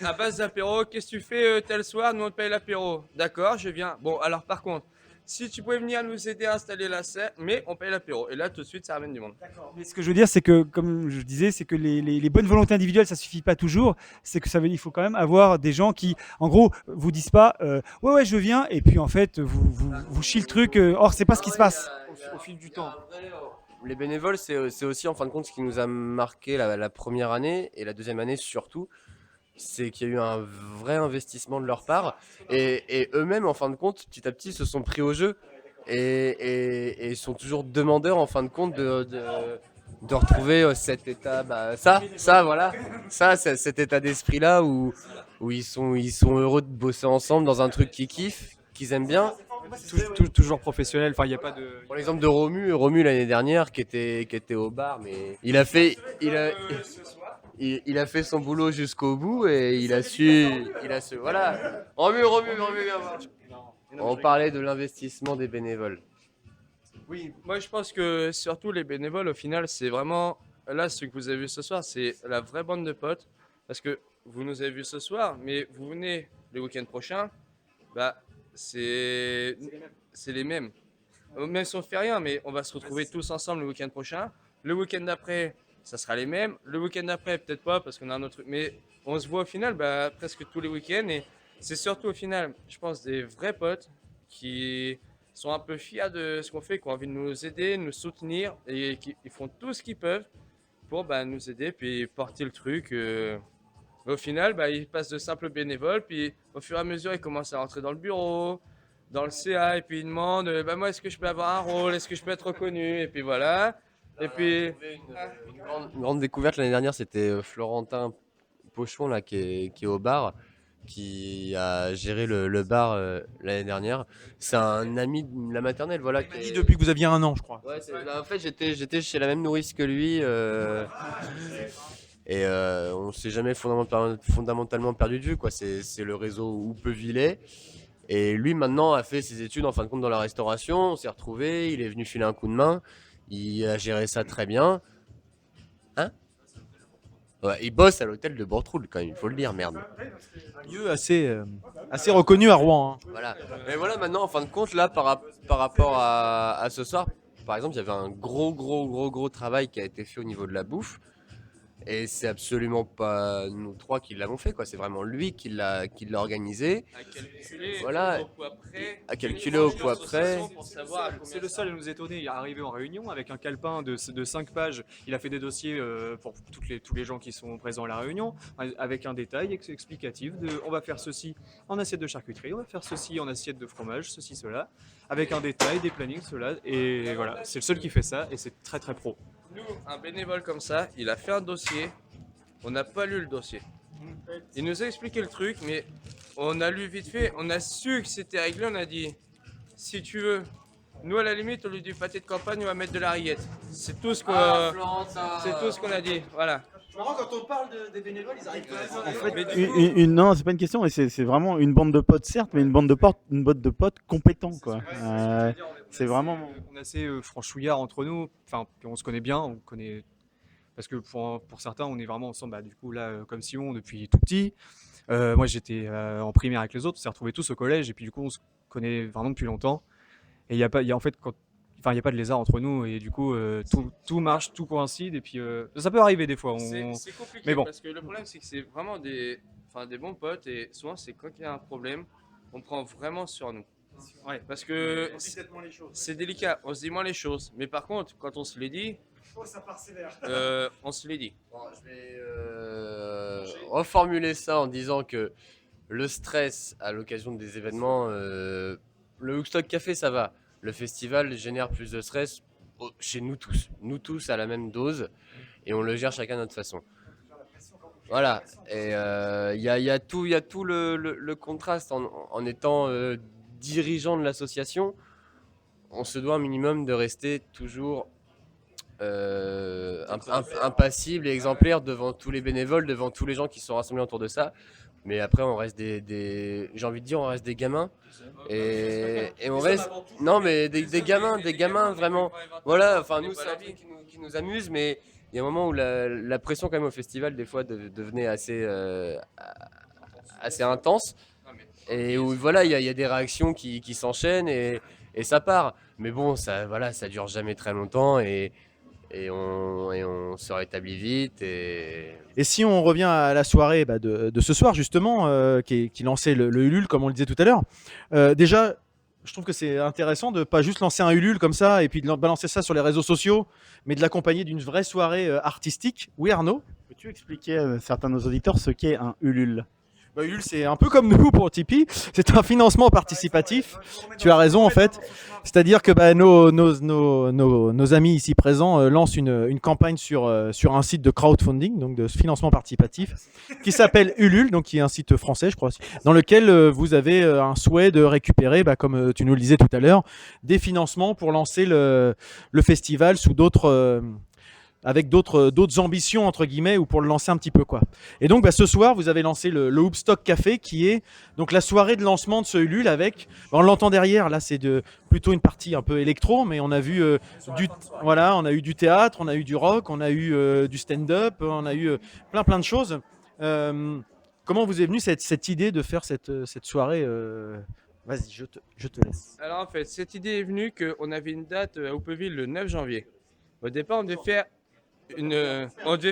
à base d'apéro. Qu'est-ce que tu fais tel soir? Nous on te paye l'apéro. D'accord, je viens. Bon, alors par contre, si tu pouvais venir nous aider à installer la scène, mais on paye l'apéro. Et là, tout de suite, ça ramène du monde. Mais ce que je veux dire, c'est que, comme je disais, c'est que les bonnes volontés individuelles, ça suffit pas toujours. C'est que il faut quand même avoir des gens qui, en gros, vous disent pas, ouais, je viens, et puis en fait, vous chiez le truc. Or, c'est pas ce qui se passe. Au fil du temps. Les bénévoles, c'est aussi en fin de compte ce qui nous a marqué la première année et la deuxième année surtout. C'est qu'il y a eu un vrai investissement de leur part et eux-mêmes, en fin de compte, petit à petit, se sont pris au jeu et sont toujours demandeurs, en fin de compte, de retrouver cet état, cet état d'esprit-là où ils sont heureux de bosser ensemble dans un truc qu'ils kiffent, qu'ils aiment bien. Toujours professionnel, enfin il n'y a pas de... Pour l'exemple de Romu l'année dernière qui était au bar, mais il a fait son boulot jusqu'au bout et il a su voilà. Romu, viens voir. On parlait de l'investissement des bénévoles. Oui, moi je pense que surtout les bénévoles, au final, c'est vraiment, là, ce que vous avez vu ce soir, c'est la vraie bande de potes. Parce que vous nous avez vu ce soir, mais vous venez le week-end prochain, c'est les mêmes. Même si on fait rien, mais on va se retrouver tous ensemble le week-end prochain. Le week-end d'après, ça sera les mêmes. Le week-end d'après, peut-être pas, parce qu'on a un autre truc. Mais on se voit au final presque tous les week-ends. Et c'est surtout au final, je pense, des vrais potes qui sont un peu fiers de ce qu'on fait, qui ont envie de nous aider, de nous soutenir, et qui ils font tout ce qu'ils peuvent pour nous aider, puis porter le truc. Au final, ils passent de simples bénévoles, puis au fur et à mesure, ils commencent à rentrer dans le bureau, dans le CA, et puis ils demandent moi, est-ce que je peux avoir un rôle, est-ce que je peux être reconnu, et puis voilà. Et puis Une grande découverte l'année dernière, c'était Florentin Pochon là, qui est au bar, qui a géré le bar l'année dernière. C'est un ami de la maternelle, voilà. Il m'a dit depuis que vous aviez 1 an, je crois. Ouais, en fait, j'étais chez la même nourrice que lui. Et on s'est jamais fondamentalement perdu de vue, quoi. C'est le réseau Houppevillers. Et lui, maintenant, a fait ses études en fin de compte dans la restauration. On s'est retrouvés, il est venu filer un coup de main. Il a géré ça très bien. Hein? Ouais, il bosse à l'hôtel de Bortroul, quand même, il faut le dire, merde. Un lieu assez reconnu à Rouen. Hein. Voilà. Et voilà, maintenant, en fin de compte, là, par rapport à ce soir, par exemple, il y avait un gros travail qui a été fait au niveau de la bouffe. Et c'est absolument pas nous trois qui l'avons fait, quoi. C'est vraiment lui qui l'a organisé. À calculer au poids près. C'est le seul à nous étonner. Il est arrivé en réunion avec un calepin de 5 pages. Il a fait des dossiers pour tous les gens qui sont présents à la réunion, avec un détail explicatif de on va faire ceci en assiette de charcuterie, on va faire ceci en assiette de fromage, ceci, cela, avec un détail, des plannings, cela. Et voilà, c'est le seul qui fait ça et c'est très pro. Nous, un bénévole comme ça, il a fait un dossier, on n'a pas lu le dossier. Il nous a expliqué le truc, mais on a lu vite fait, on a su que c'était réglé, on a dit, si tu veux, nous à la limite, au lieu du pâté de campagne, on va mettre de la rillette. C'est tout ce qu'on a dit, voilà. C'est marrant, quand on parle des bénévoles, ils arrivent quand même. En fait, non, c'est pas une question, mais c'est vraiment une bande de potes, certes, mais une bande de potes compétents, quoi. C'est vraiment. On est assez franchouillards entre nous. Enfin, on se connaît bien, on connaît. Parce que pour certains, on est vraiment ensemble. Du coup, là, comme Simon, depuis tout petit. Moi, j'étais en primaire avec les autres. On s'est retrouvés tous au collège, et puis du coup, on se connaît vraiment depuis longtemps. Et il y a pas de lézard entre nous, et du coup, tout marche, tout coïncide, et puis ça peut arriver des fois. C'est compliqué, mais bon. parce que le problème, c'est que c'est vraiment des bons potes, et souvent, c'est quand il y a un problème, on prend vraiment sur nous. Ouais, parce que c'est délicat, on se dit moins les choses. Mais par contre, quand on se les dit, on se les dit. Bon, je vais reformuler ça en disant que le stress à l'occasion des événements, le Woodstock Café, ça va. Le festival génère plus de stress chez nous tous. Nous tous à la même dose, et on le gère chacun à notre façon. Voilà, et il y a tout le contraste en étant dirigeant de l'association. On se doit un minimum de rester toujours impassible et exemplaire devant tous les bénévoles, devant tous les gens qui sont rassemblés autour de ça. Mais après, on reste j'ai envie de dire, on reste des gamins. Et on reste. Non, mais des gamins vraiment. Voilà, enfin, nous, c'est un truc qui nous amuse, mais il y a un moment où la pression quand même au festival des fois devenait assez intense et où voilà il y a des réactions qui s'enchaînent et ça part. Mais bon ça voilà ça dure jamais très longtemps et on se rétablit vite Et si on revient à la soirée de ce soir justement, qui lançait le Ulule comme on le disait tout à l'heure, déjà je trouve que c'est intéressant de pas juste lancer un Ulule comme ça et puis de balancer ça sur les réseaux sociaux, mais de l'accompagner d'une vraie soirée artistique. Oui Arnaud? Peux-tu expliquer à certains de nos auditeurs ce qu'est un Ulule? Ulule, c'est un peu comme nous pour Tipeee, c'est un financement participatif. Tu as raison en fait. C'est-à-dire que nos amis ici présents lancent une campagne sur un site de crowdfunding, donc de financement participatif, qui s'appelle Ulule, donc qui est un site français, je crois, dans lequel vous avez un souhait de récupérer, comme tu nous le disais tout à l'heure, des financements pour lancer le festival sous d'autres avec d'autres ambitions entre guillemets ou pour le lancer un petit peu quoi. Et donc ce soir vous avez lancé le Hoopstock Café qui est donc la soirée de lancement de ce Ulule avec, on l'entend derrière là, c'est plutôt une partie un peu électro, mais on a vu on a eu du théâtre, on a eu du rock, on a eu du stand-up, on a eu plein de choses. Comment vous est venue cette idée de faire cette soirée Vas-y, je te laisse. Alors en fait, cette idée est venue qu'on avait une date à Houpeville le 9 janvier. Au départ, on devait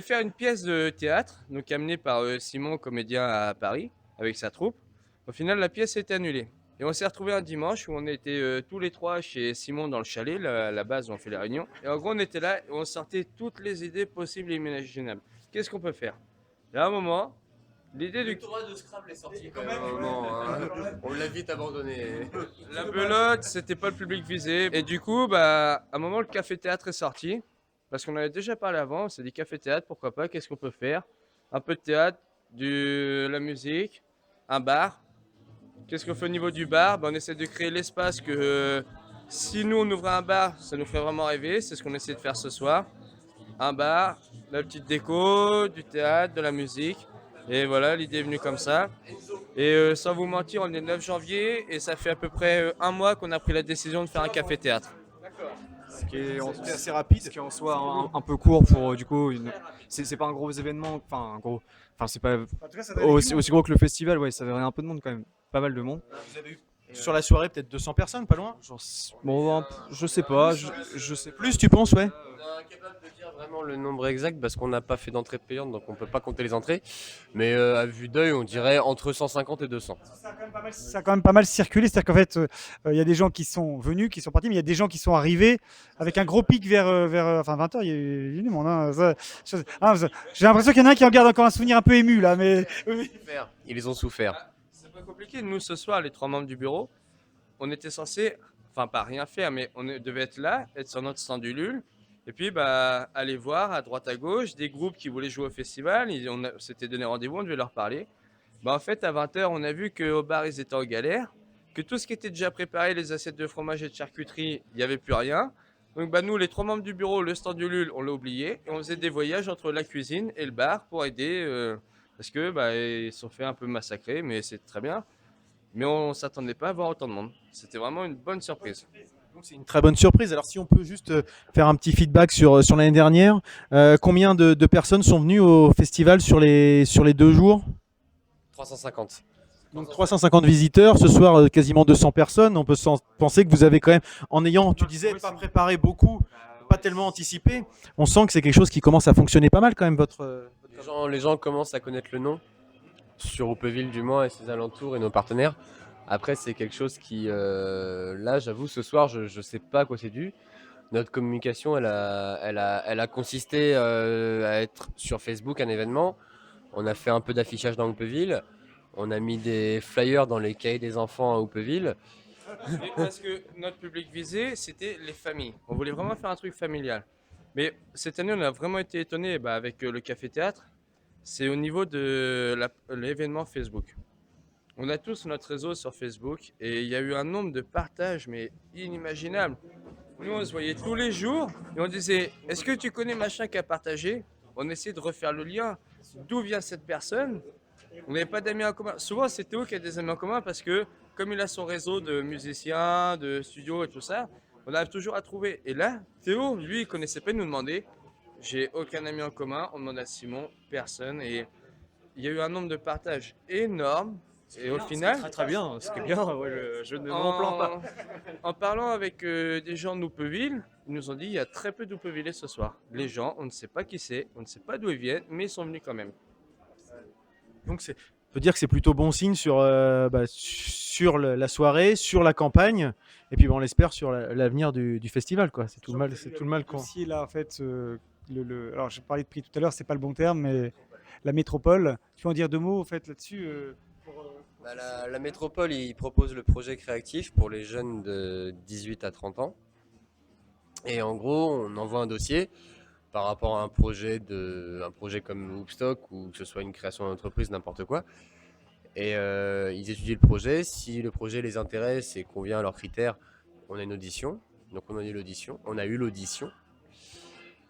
faire une pièce de théâtre, donc amenée par Simon, comédien à Paris, avec sa troupe. Au final, la pièce est annulée. Et on s'est retrouvé un dimanche où on était tous les trois chez Simon dans le chalet, la base où on fait les réunions. Et en gros, on était là et on sortait toutes les idées possibles et imaginables. Qu'est-ce qu'on peut faire? Et à un moment, l'idée du tournoi de Scrabble est sorti quand même. On l'a vite abandonné. La belote, c'était pas le public visé. Et du coup, à un moment, le café-théâtre est sorti. Parce qu'on avait déjà parlé avant, on s'est dit café-théâtre, pourquoi pas, qu'est-ce qu'on peut faire? Un peu de théâtre, de la musique, un bar. Qu'est-ce qu'on fait au niveau du bar? On essaie de créer l'espace que si nous on ouvrait un bar, ça nous ferait vraiment rêver. C'est ce qu'on essaie de faire ce soir. Un bar, la petite déco, du théâtre, de la musique. Et voilà, l'idée est venue comme ça. Et sans vous mentir, on est le 9 janvier et ça fait à peu près un mois qu'on a pris la décision de faire un café-théâtre. Ce qui est assez rapide, ce qui est en soi un peu court pour du coup c'est pas un gros événement, c'est pas aussi gros que le festival, ouais, ça avait un peu de monde quand même, pas mal de monde. Vous avez eu sur la soirée peut-être 200 personnes, pas loin? Bon, je sais pas, je sais plus, tu penses, ouais. On est incapable de dire vraiment le nombre exact parce qu'on n'a pas fait d'entrée payante, donc on peut pas compter les entrées. Mais à vue d'œil, on dirait entre 150 et 200. Ça a quand même pas mal circulé, c'est-à-dire qu'en fait, il y a des gens qui sont venus, qui sont partis, mais il y a des gens qui sont arrivés avec un gros pic vers 20h, il y a eu du monde. J'ai l'impression qu'il y en a un qui en garde encore un souvenir un peu ému là, mais... Ils ont souffert. C'est pas compliqué, nous ce soir, les 3 membres du bureau, on était censés, pas rien faire, mais on devait être là, être sur notre stand Ulule. Et puis, aller voir à droite à gauche des groupes qui voulaient jouer au festival. On s'était donné rendez-vous, on devait leur parler. En fait, à 20h, on a vu qu'au bar, ils étaient en galère, que tout ce qui était déjà préparé, les assiettes de fromage et de charcuterie, il n'y avait plus rien. Donc, nous, les 3 membres du bureau, le stand du Ulule, on l'a oublié. Et on faisait des voyages entre la cuisine et le bar pour aider, parce que ils se sont fait un peu massacrer, mais c'est très bien. Mais on ne s'attendait pas à voir autant de monde. C'était vraiment une bonne surprise. Donc c'est une très bonne surprise. Alors si on peut juste faire un petit feedback sur l'année dernière, combien de personnes sont venues au festival sur les 2 jours? 350. Donc 350 visiteurs, ce soir quasiment 200 personnes. On peut penser que vous avez quand même, en ayant, tu disais, pas préparé beaucoup, pas tellement anticipé, on sent que c'est quelque chose qui commence à fonctionner pas mal quand même. Les gens commencent à connaître le nom sur Houpeville du Mans et ses alentours et nos partenaires. Après, c'est quelque chose qui, là, j'avoue, ce soir, je sais pas à quoi c'est dû. Notre communication, elle a consisté à être sur Facebook, un événement. On a fait un peu d'affichage dans Houpeville. On a mis des flyers dans les cahiers des enfants à Houpeville. Parce que notre public visé, c'était les familles. On voulait vraiment faire un truc familial. Mais cette année, on a vraiment été étonnés avec le café-théâtre. C'est au niveau de l'événement Facebook. On a tous notre réseau sur Facebook et il y a eu un nombre de partages mais inimaginable. Nous on se voyait tous les jours et on disait est-ce que tu connais machin qui a partagé? On essayait de refaire le lien. D'où vient cette personne? On n'avait pas d'amis en commun. Souvent c'est Théo qui a des amis en commun parce que comme il a son réseau de musiciens, de studios et tout ça, on arrive toujours à trouver. Et là, Théo, lui, il connaissait pas, il nous demandait J'ai aucun ami en commun. On demande à Simon, personne. Et il y a eu un nombre de partages énorme. Et au final, Très très bien, ce qui est bien, ouais, je ne m'en plains pas. en parlant avec des gens de Noupeville, ils nous ont dit il y a très peu d'Oupevillais ce soir. Les gens, on ne sait pas qui c'est, on ne sait pas d'où ils viennent, mais ils sont venus quand même. Donc on peut dire que c'est plutôt bon signe sur, sur la soirée, sur la campagne, et puis on l'espère sur l'avenir du festival, quoi. C'est tout le mal qu'on. Aussi, là, en fait, alors j'ai parlé de prix tout à l'heure, c'est pas le bon terme, mais la métropole, tu peux en dire deux mots, en fait, là-dessus Bah, la métropole, il propose le projet créatif pour les jeunes de 18 à 30 ans. Et en gros, on envoie un dossier par rapport à un projet comme Hoopstock ou que ce soit une création d'entreprise, n'importe quoi. Et ils étudient le projet. Si le projet les intéresse et convient à leurs critères, on a une audition. Donc on a eu l'audition.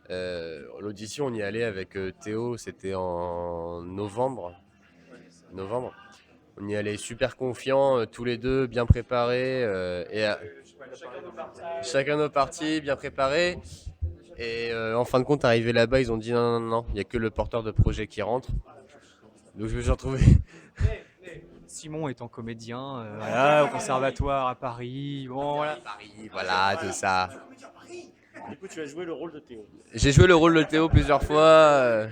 L'audition, on y allait avec Théo, c'était en novembre. On y allait super confiants, tous les deux, bien préparés. Chacun nos parties, bien préparés. Et en fin de compte, arrivé là-bas, ils ont dit non, il n'y a que le porteur de projet qui rentre. Donc je me suis retrouvé. Simon étant comédien, voilà, au conservatoire à Paris, bon voilà. Paris, voilà, tout ça. Du coup, tu as joué le rôle de Théo. J'ai joué le rôle de Théo plusieurs fois,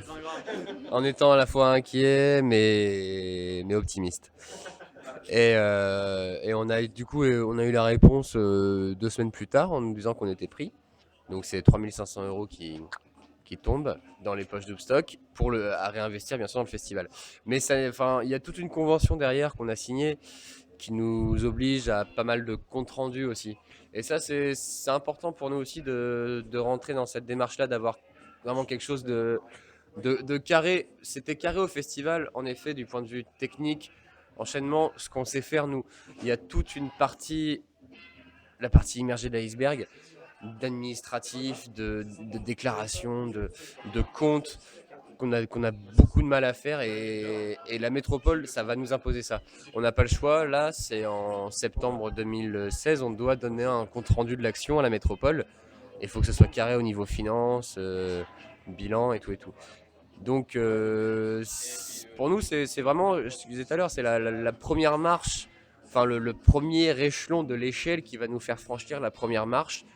en étant à la fois inquiet mais optimiste. Et on a eu la réponse 2 semaines plus tard en nous disant qu'on était pris. Donc c'est 3 500 € qui tombent dans les poches d'Hoopstock à réinvestir bien sûr dans le festival. Mais il y a toute une convention derrière qu'on a signée qui nous oblige à pas mal de comptes rendus aussi. Et ça c'est important pour nous aussi de rentrer dans cette démarche-là, d'avoir vraiment quelque chose de carré. C'était carré au festival en effet du point de vue technique, enchaînement, ce qu'on sait faire nous. Il y a toute une partie, la partie immergée de l'iceberg, d'administratif, de déclaration, de comptes qu'on a beaucoup de mal à faire et la métropole, ça va nous imposer ça. On n'a pas le choix, là c'est en septembre 2016, on doit donner un compte rendu de l'action à la métropole. Il faut que ce soit carré au niveau finance, bilan et tout. Donc pour nous c'est vraiment, je te disais tout à l'heure, c'est la première marche, enfin le premier échelon de l'échelle qui va nous faire franchir la première marche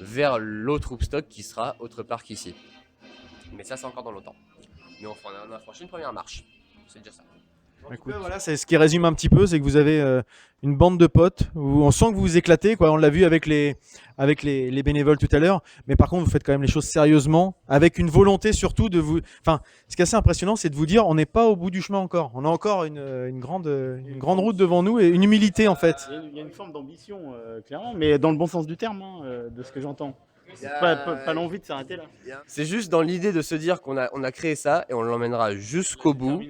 vers l'autre Hoopstock qui sera autre part qu'ici. Mais ça c'est encore dans longtemps. Mais on a franchi une première marche, c'est déjà ça. Écoute, voilà, c'est ce qui résume un petit peu, c'est que vous avez une bande de potes où on sent que vous vous éclatez, quoi. On l'a vu avec les bénévoles tout à l'heure, mais par contre vous faites quand même les choses sérieusement, avec une volonté surtout de vous. Enfin, ce qui est assez impressionnant, c'est de vous dire, on n'est pas au bout du chemin encore. On a encore une grande route devant nous et une humilité en fait. Il y a une forme d'ambition, clairement, mais dans le bon sens du terme, de ce que j'entends. Pas l'envie de s'arrêter là. C'est juste dans l'idée de se dire qu'on a créé ça et on l'emmènera jusqu'au bout.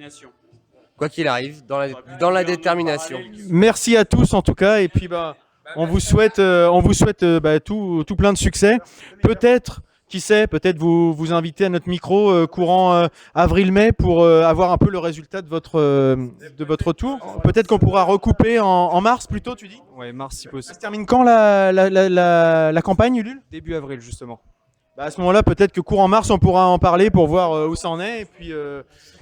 Quoi qu'il arrive, dans la détermination. Merci à tous en tout cas, et puis on vous souhaite tout plein de succès. Peut-être, qui sait, peut-être vous inviter à notre micro courant avril-mai pour avoir un peu le résultat de votre tour. Peut-être qu'on pourra recouper en mars plutôt, tu dis ? Ouais, mars si Ça possible. se termine quand la campagne, Ulule ? Début avril justement. À ce moment-là, peut-être que courant mars, on pourra en parler pour voir où ça en est. Et puis,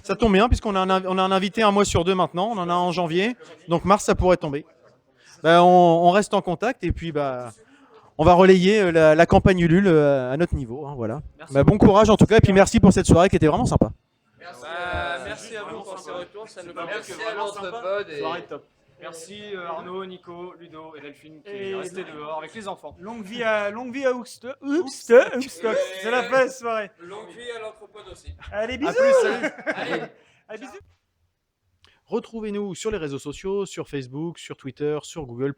ça tombe bien, puisqu'on a un invité 1 mois sur 2 maintenant. On en a en janvier. Donc, mars, ça pourrait tomber. On reste en contact. Et puis, on va relayer la campagne Ulule à notre niveau. Hein, voilà. Bon courage, en tout cas. Et puis, merci pour cette soirée qui était vraiment sympa. Merci à vous pour ces retours, ça nous permet Merci à l'entrepode. Soirée top. Merci Arnaud, Nico, Ludo et Delphine qui est resté dehors avec les enfants. Longue vie à Hoopstock. C'est la fin de soirée. Longue vie à l'entrepode aussi. Allez, bisous. À plus, salut. Allez, bisous. Retrouvez-nous sur les réseaux sociaux, sur Facebook, sur Twitter, sur Google+.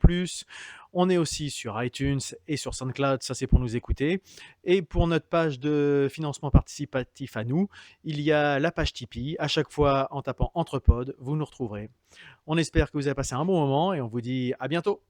On est aussi sur iTunes et sur SoundCloud, ça c'est pour nous écouter. Et pour notre page de financement participatif à nous, il y a la page Tipeee. À chaque fois, en tapant Entrepod, vous nous retrouverez. On espère que vous avez passé un bon moment et on vous dit à bientôt.